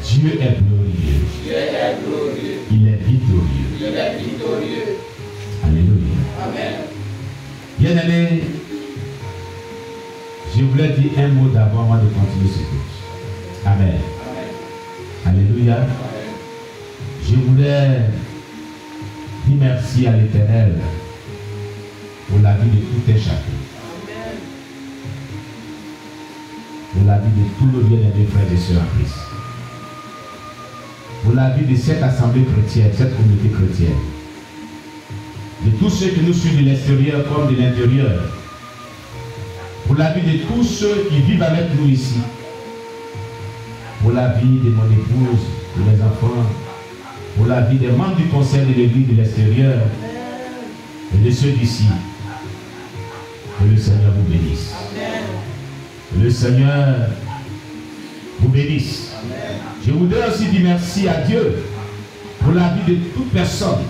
Dieu est glorieux. Dieu est glorieux. Il est victorieux. Il est victorieux. Alléluia. Amen. Bien-aimés, je voulais dire un mot d'abord avant de continuer ce culte. Amen. Amen. Alléluia. Amen. Je voulais dire merci à l'Éternel pour la vie de tout et chacun. Amen. Pour la vie de tous nos bien-aimés frères et sœurs en Christ. Pour la vie de cette assemblée chrétienne, cette communauté chrétienne. De tous ceux qui nous suivent de l'extérieur comme de l'intérieur. Pour la vie de tous ceux qui vivent avec nous ici. Pour la vie de mon épouse, de mes enfants. Pour la vie des membres du conseil de l'église de l'extérieur. Et de ceux d'ici. Que le Seigneur vous bénisse. Que le Seigneur vous bénisse. Je voudrais aussi dire merci à Dieu pour la vie de toute personne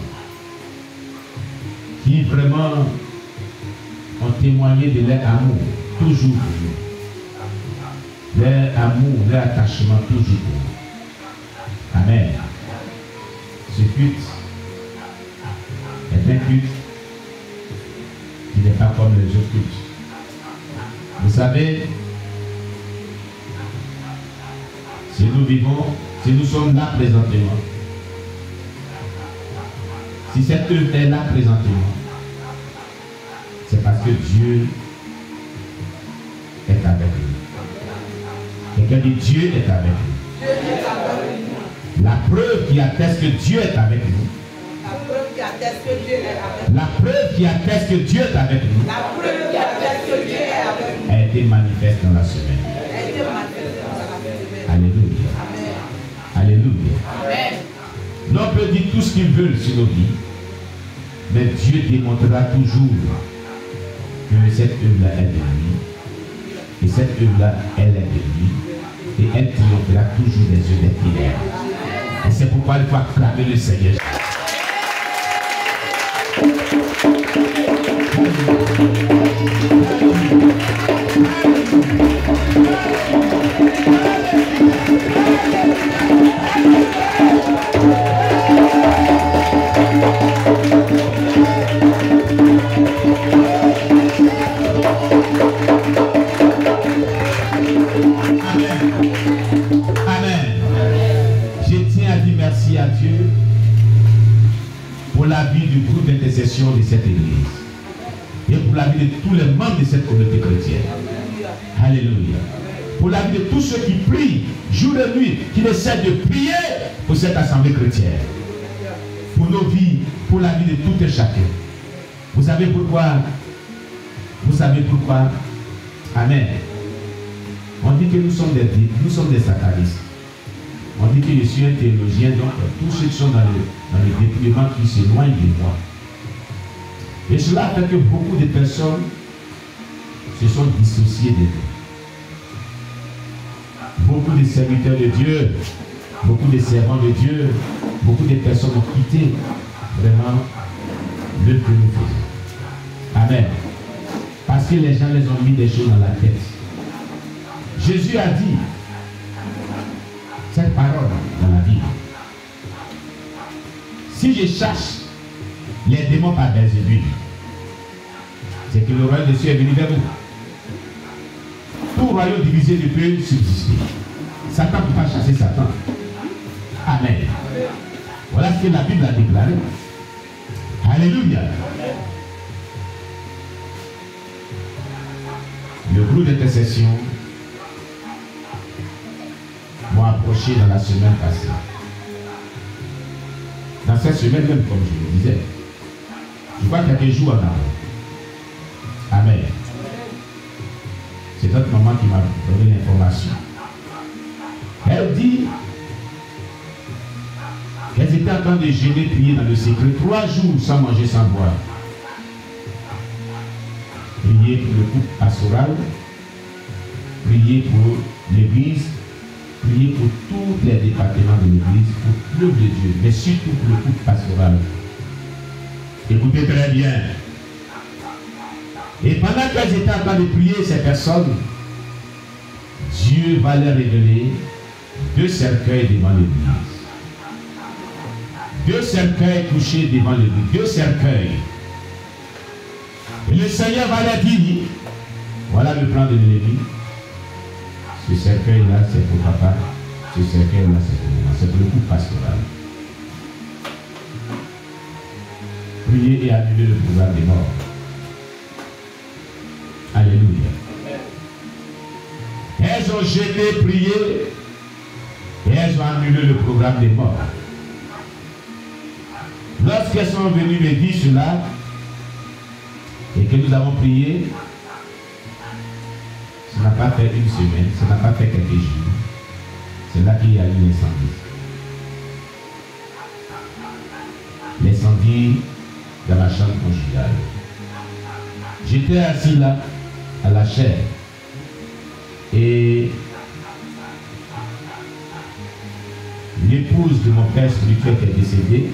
qui vraiment ont témoigné de leur amour, toujours pour nous. Leur amour, leur attachement, toujours pour nous. Amen. Ce culte est un culte qui n'est pas comme les autres cultes. Vous savez, si nous vivons, si nous sommes là présentement, si cette œuvre est là présentement, c'est parce que Dieu est avec nous. Quelqu'un dit Dieu est avec nous. La preuve qui atteste que Dieu est avec nous. La preuve qui atteste que Dieu est avec nous. La preuve qui atteste que Dieu est avec nous. La preuve qui atteste que Dieu est avec nous. A été manifeste dans la semaine. A été manifestée dans la semaine. Alléluia. Amen. Alléluia. Amen. L'on peut dire tout ce qu'ils veulent sur nos vies, mais Dieu démontrera toujours que cette œuvre-là est de lui. Et cette œuvre-là, elle est de lui. Et elle triomphera toujours des yeux des ténèbres. Et c'est pourquoi il faut acclamer le Seigneur. Merci à Dieu pour la vie du groupe d'intercession de cette église et pour la vie de tous les membres de cette communauté chrétienne. Alléluia. Pour la vie de tous ceux qui prient jour et nuit, qui ne cessent de prier pour cette assemblée chrétienne. Pour nos vies, pour la vie de tout et chacun. Vous savez pourquoi? Vous savez pourquoi? Amen. On dit que nous sommes des satanistes. On dit que je suis un théologien, donc tous ceux qui sont dans le dépouillement qui s'éloignent de moi. Et cela fait que beaucoup de personnes se sont dissociées de nous. Beaucoup de serviteurs de Dieu, beaucoup de servants de Dieu, beaucoup de personnes ont quitté vraiment le que nous faisons. Amen. Parce que les gens les ont mis des choses dans la tête. Jésus a dit cette parole dans la Bible. Si je cherche les démons par Belzébul, c'est que le royaume des cieux est venu vers vous. Tout royaume divisé ne peut subsister. Satan ne peut pas chasser Satan. Amen. Voilà ce que la Bible a déclaré. Alléluia. Le groupe d'intercession m'ont approché dans la semaine passée. Dans cette semaine même, comme je le disais, je crois quelques jours en avant. Amen. C'est notre maman qui m'a donné l'information. Elle dit qu'elles étaient en train de jeûner, prier dans le secret, 3 jours sans manger, sans boire. Prier pour le couple pastoral, prier pour l'église, prier pour tous les départements de l'église, pour l'œuvre de Dieu, mais surtout pour le couple pastoral. Écoutez très bien. Et pendant qu'elles étaient en train de prier, ces personnes, Dieu va leur révéler 2 cercueils devant l'église. 2 cercueils couchés devant l'église. 2 cercueils. Et le Seigneur va leur dire, voilà le plan de l'ennemi. Ce cercueil-là, c'est pour papa. Ce cercueil-là, c'est pour moi. C'est pour le coup pastoral. Priez et annuler le programme des morts. Alléluia. Elles ont jeté, prié, et elles ont annulé le programme des morts. Lorsqu'elles sont venues me dire cela, et que nous avons prié, ça n'a pas fait une semaine, ça n'a pas fait quelques jours. C'est là qu'il y a eu l'incendie. L'incendie dans la chambre conjugale. J'étais assis là, à la chaire, et l'épouse de mon père spirituel qui est décédé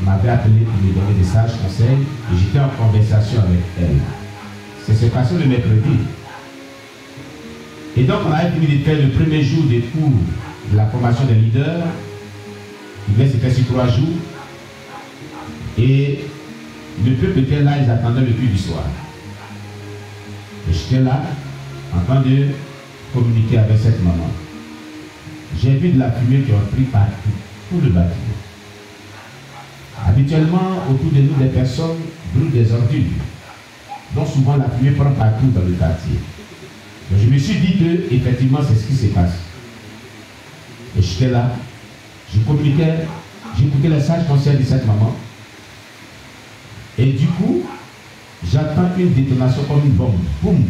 m'avait appelé pour me donner des sages conseils, et j'étais en conversation avec elle. C'est ce passé le mercredi. Et donc on avait fini de faire le premier jour des cours de la formation des leaders. Il devait se faire sur 3 jours. Et le peuple était là, ils attendaient le culte du soir. Et j'étais là, en train de communiquer avec cette maman. J'ai vu de la fumée qui a pris partout, tout le bâtiment. Habituellement, autour de nous, des personnes brûlent des ordures, dont souvent la fumée prend partout dans le quartier. Donc je me suis dit que, effectivement, c'est ce qui se passe. Et j'étais là, je communiquais, j'écoutais les sages conseils de cette maman. Et du coup, j'entends une détonation comme une bombe. Boum!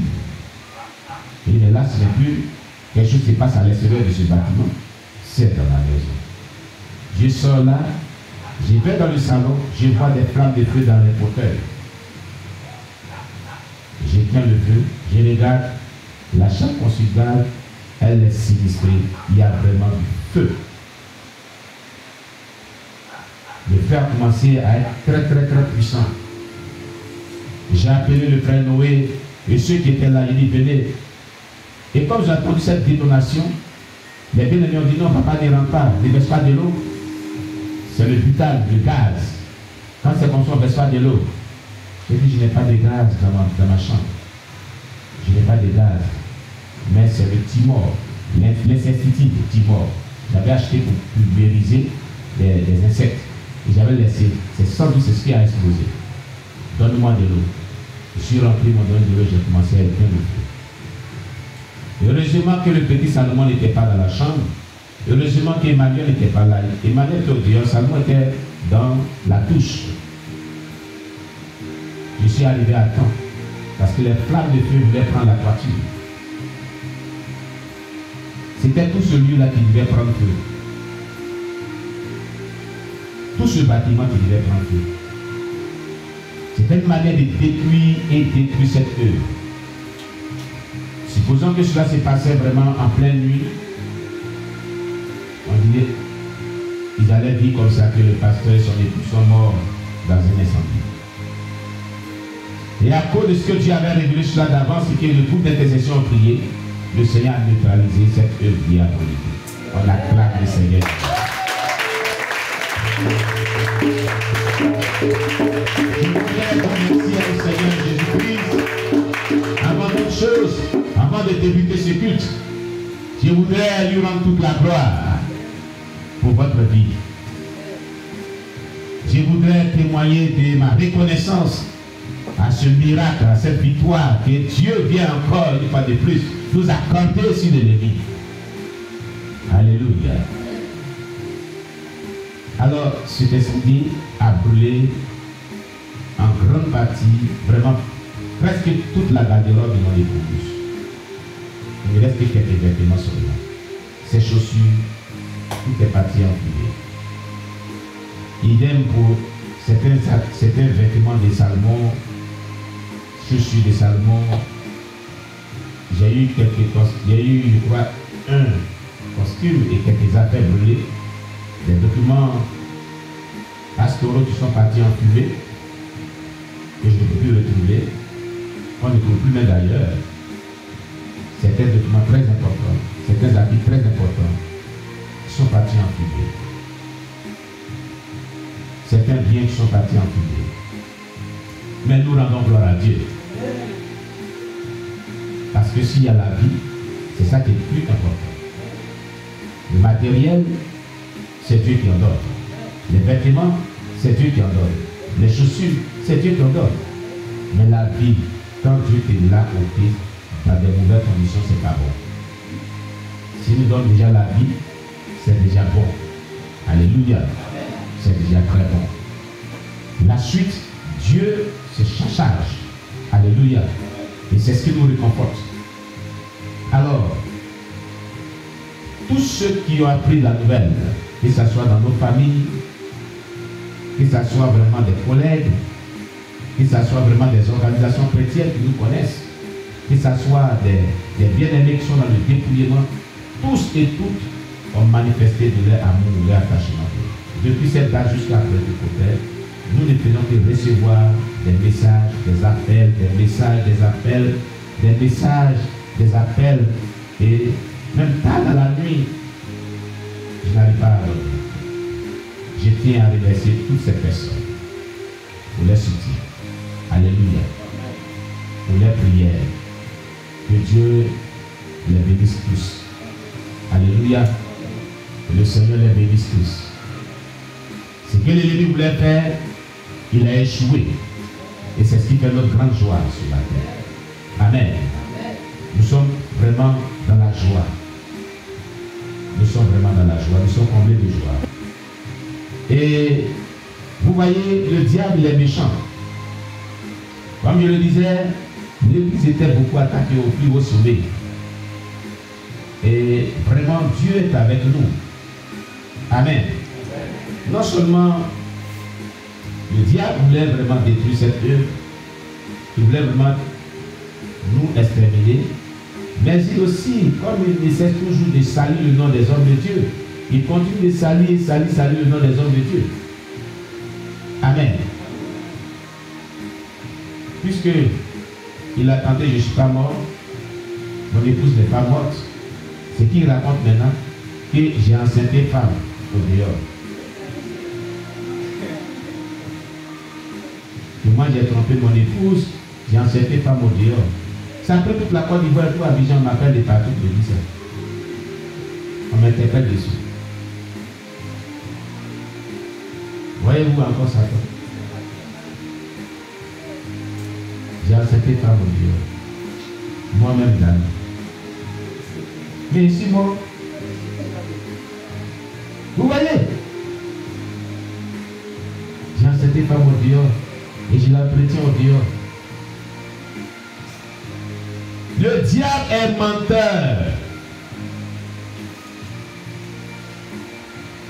Et mais là, ce n'est plus quelque chose qui se passe à l'extérieur de ce bâtiment, c'est dans la maison. Je sors là, je vais dans le salon, je vois des flammes de feu dans les fauteuils. J'éteins le feu, je regarde, la chambre conjugale, elle est sinistrée, il y a vraiment du feu. Le feu a commencé à être très puissant. J'ai appelé le frère Noé et ceux qui étaient là, ils disent venez. Et comme j'ai entendu cette détonation, les bien-aimés ont dit non, papa ne rentre pas, ne verse pas de l'eau. C'est le butane, le gaz. Quand c'est comme ça, on ne verse pas de l'eau. J'ai dit je n'ai pas de gaz dans ma chambre. Je n'ai pas de gaz. Mais c'est le Timor, l'insecticide Timor. J'avais acheté pour pulvériser les insectes. Et j'avais laissé. C'est sans doute ce qui a explosé. Donne-moi de l'eau. Je suis rentré, mon donne de l'eau, j'ai commencé à éteindre le feu. Heureusement que le petit Salomon n'était pas dans la chambre. Heureusement qu'Emmanuel n'était pas là. Emmanuel était au dehors, Salomon était dans la douche. Je suis arrivé à temps. Parce que les flammes de feu voulaient prendre la toiture. C'était tout ce lieu-là qui devait prendre feu. Tout ce bâtiment qui devait prendre feu. C'était une manière de détruire cette œuvre. Supposons que cela se passait vraiment en pleine nuit. On dirait, ils allaient dire comme ça que le pasteur et son époux sont morts dans un incendie. Et à cause de ce que Dieu avait révélé cela d'avance, c'est que le groupe d'intercession a prié, le Seigneur a neutralisé cette œuvre diabolique. On acclame le Seigneur. Je voudrais remercier le Seigneur Jésus-Christ. Avant toute chose, avant de débuter ce culte, je voudrais lui rendre toute la gloire pour votre vie. Je voudrais témoigner de ma reconnaissance à ce miracle, à cette victoire que Dieu vient encore une fois de plus nous accorder sur l'ennemi. Alléluia. Alors, cet incendie a brûlé en grande partie, vraiment presque toute la garde-robe de mon épouse. Il ne reste que quelques vêtements seulement. Ses chaussures, tout est parti en fumée. Idem pour certains vêtements de Salomon, chaussures de Salomon. J'ai eu je crois, un costume et quelques affaires brûlées. Des documents pastoraux qui sont partis en fumée, que je ne peux plus retrouver. On ne trouve plus même d'ailleurs. C'est un document très important. C'est un habit très important. sont partis en fumée. Mais nous rendons gloire à Dieu. Parce que s'il y a la vie, c'est ça qui est plus important. Le matériel, c'est Dieu qui en donne. Les vêtements, c'est Dieu qui en donne. Les chaussures, c'est Dieu qui en donne. Mais la vie, quand Dieu est là au pied, dans des mauvaises conditions, c'est pas bon. S'il nous donne déjà la vie, c'est déjà bon. Alléluia. C'est déjà très bon. La suite, Dieu se charge. Alléluia. Et c'est ce qui nous réconforte. Alors, tous ceux qui ont appris la nouvelle, que ce soit dans nos familles, que ce soit vraiment des collègues, que ce soit vraiment des organisations chrétiennes qui nous connaissent, que ce soit des bien-aimés qui sont dans le dépouillement, tous et toutes ont manifesté de leur amour, de leur attachement. Depuis cette date jusqu'à Pentecôte, nous ne faisons que recevoir des messages, des appels, des messages, des appels, des messages, des appels. Et même tard dans la nuit, je n'arrive pas à dormir. Je tiens à remercier toutes ces personnes pour leur soutien. Alléluia. Pour leur prière. Que Dieu les bénisse tous. Alléluia. Que le Seigneur les bénisse tous. Ce que l'ennemi voulait faire, il a échoué. Et c'est ce qui fait notre grande joie sur la terre. Amen. Nous sommes vraiment dans la joie. Nous sommes vraiment dans la joie. Nous sommes comblés de joie. Et vous voyez, le diable est méchant. Comme je le disais, l'Église était beaucoup attaquée au plus haut sommet. Et vraiment, Dieu est avec nous. Amen. Non seulement le diable voulait vraiment détruire cette œuvre, il voulait vraiment nous exterminer, mais il aussi, comme il essaie toujours de salir le nom des hommes de Dieu, il continue de salir le nom des hommes de Dieu. Amen. Puisque il a tenté, je ne suis pas mort, mon épouse n'est pas morte, ce qu'il raconte maintenant, que j'ai enceinté femme au dehors. Et moi j'ai trompé mon épouse, j'ai enceinté femme au dehors. C'est après toute la Côte d'Ivoire, tout Abidjan, on m'appelle de partout pour dire ça. On m'interpelle dessus. Voyez-vous encore ça? J'ai accepté femme au dehors. Moi-même d'âme. Mais ici, moi, vous voyez, j'ai accepté femme au dehors et je l'entretiens au dehors. Le diable est menteur.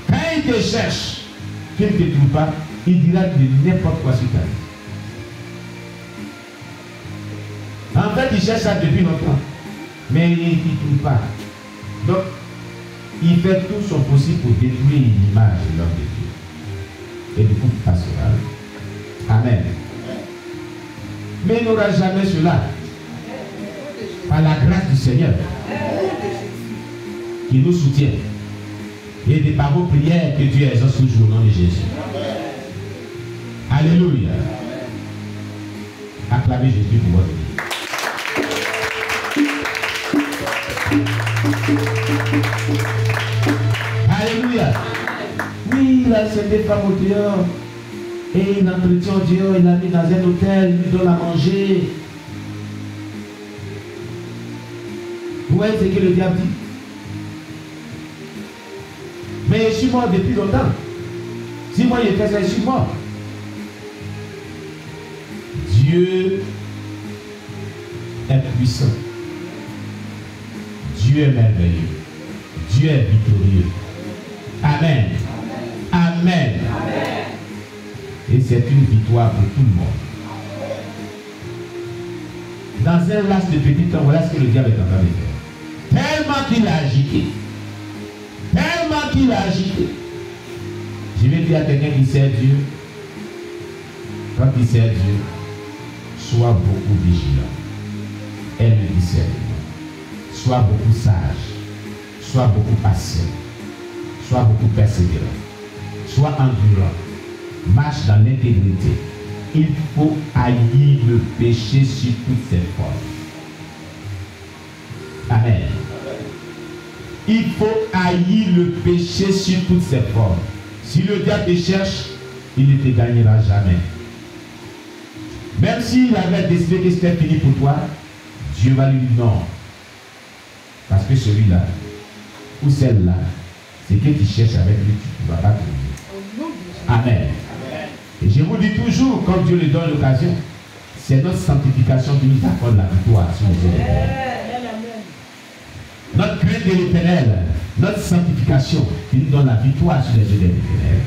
Quand il te cherche, qu'il ne te trouve pas, il dira de n'importe quoi sur ta vie. En fait, il cherche ça depuis longtemps, mais il ne trouve pas. Donc, il fait tout son possible pour détruire l'image de l'homme de Dieu. Et du coup, pastoral. Amen. Mais il n'aura jamais cela. Par la grâce du Seigneur qui nous soutient et de par vos prières que Dieu exauce toujours au nom de Jésus. Alléluia. Acclamez Jésus pour votre vie. Alléluia. Oui, il a cette femme au dehors et il entretient au dehors, il l'a mis dans un hôtel, il lui donne à manger. Vous voyez ce que le diable dit? Mais je suis mort depuis longtemps. Si moi je fais ça, je suis mort. Dieu est puissant. Dieu est merveilleux. Dieu est victorieux. Amen. Amen. Amen. Et c'est une victoire pour tout le monde. Dans un laps de petit temps, voilà ce que le diable est en train de faire. Tellement qu'il a agité. Tellement qu'il a agité. Je vais dire à quelqu'un qui sert Dieu, quand il sert Dieu, sois beaucoup vigilant. Elle le discernement. Sois beaucoup sage. Sois beaucoup patient. Sois beaucoup persévérant. Sois endurant. marche dans l'intégrité, il faut haïr le péché sur toutes ses formes. Amen. Il faut haïr le péché sur toutes ses formes. Si le diable te cherche, il ne te gagnera jamais. Même s'il avait décidé que c'était fini pour toi, Dieu va lui dire non. Parce que celui-là, ou celle-là, c'est que tu cherches avec lui, tu ne vas pas trouver. Amen. Et je vous dis toujours, comme Dieu lui donne l'occasion, c'est notre sanctification qui nous accorde la victoire sur les ennemis. Notre crainte de l'Éternel, notre sanctification qui nous donne la victoire sur les ennemis.